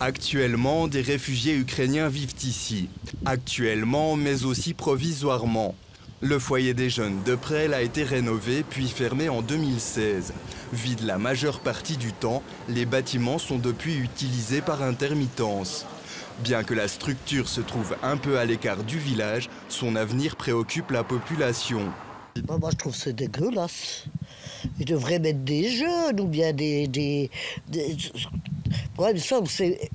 Actuellement, des réfugiés ukrainiens vivent ici. Actuellement, mais aussi provisoirement. Le foyer des jeunes de Presles a été rénové puis fermé en 2016. Vide la majeure partie du temps, les bâtiments sont depuis utilisés par intermittence. Bien que la structure se trouve un peu à l'écart du village, son avenir préoccupe la population. Moi, je trouve que c'est dégueulasse. Ils devraient mettre des jeunes ou bien des... Ouais, mais ça, c'est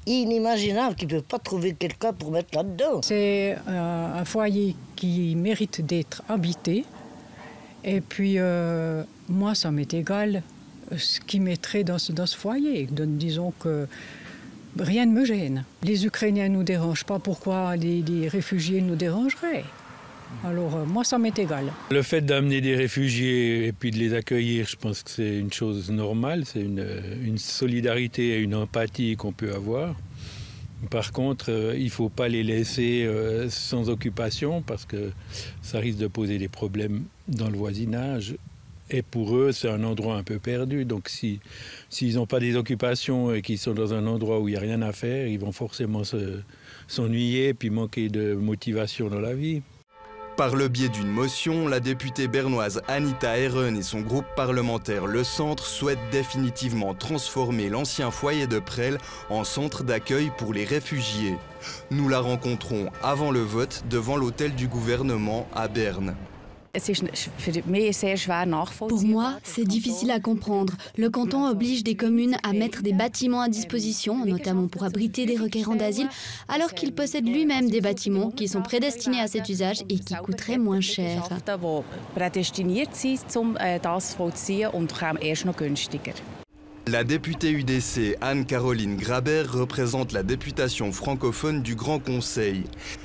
inimaginable qu'ils ne peuvent pas trouver quelqu'un pour mettre là-dedans. C'est un foyer qui mérite d'être habité. Et puis, moi, ça m'est égal ce qu'ils mettraient dans ce foyer. Disons que rien ne me gêne. Les Ukrainiens ne nous dérangent pas, pourquoi les réfugiés nous dérangeraient? Alors, moi, ça m'est égal. Le fait d'amener des réfugiés et puis de les accueillir, je pense que c'est une chose normale. C'est une solidarité et une empathie qu'on peut avoir. Par contre, il ne faut pas les laisser sans occupation parce que ça risque de poser des problèmes dans le voisinage. Et pour eux, c'est un endroit un peu perdu. Donc, s'ils n'ont pas des occupations et qu'ils sont dans un endroit où il n'y a rien à faire, ils vont forcément s'ennuyer et puis manquer de motivation dans la vie. Par le biais d'une motion, la députée bernoise Anita Ehren et son groupe parlementaire Le Centre souhaitent définitivement transformer l'ancien foyer de Presles en centre d'accueil pour les réfugiés. Nous la rencontrons avant le vote devant l'hôtel du gouvernement à Berne. Pour moi, c'est difficile à comprendre. Le canton oblige des communes à mettre des bâtiments à disposition, notamment pour abriter des requérants d'asile, alors qu'il possède lui-même des bâtiments qui sont prédestinés à cet usage et qui coûteraient moins cher. La députée UDC Anne-Caroline Graber représente la députation francophone du Grand Conseil.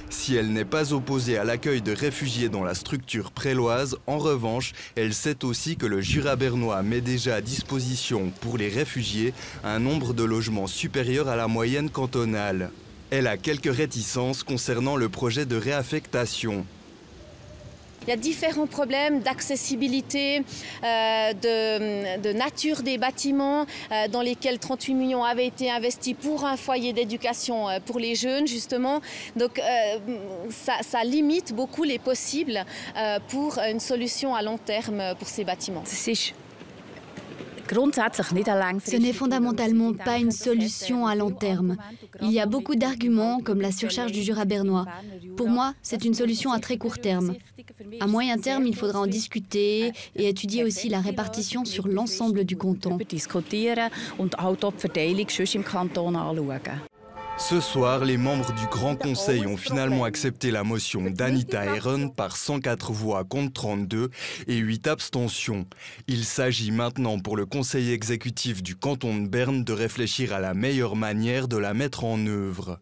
Si elle n'est pas opposée à l'accueil de réfugiés dans la structure préloise, en revanche, elle sait aussi que le Jura bernois met déjà à disposition pour les réfugiés un nombre de logements supérieur à la moyenne cantonale. Elle a quelques réticences concernant le projet de réaffectation. Il y a différents problèmes d'accessibilité, de nature des bâtiments dans lesquels 38 millions avaient été investis pour un foyer d'éducation pour les jeunes, justement. Donc ça limite beaucoup les possibles pour une solution à long terme pour ces bâtiments. Ce n'est fondamentalement pas une solution à long terme. Il y a beaucoup d'arguments comme la surcharge du Jura bernois. Pour moi, c'est une solution à très court terme. À moyen terme, il faudra en discuter et étudier aussi la répartition sur l'ensemble du canton. Ce soir, les membres du Grand Conseil ont finalement accepté la motion d'Anita Ehren par 104 voix contre 32 et 8 abstentions. Il s'agit maintenant pour le Conseil exécutif du canton de Berne de réfléchir à la meilleure manière de la mettre en œuvre.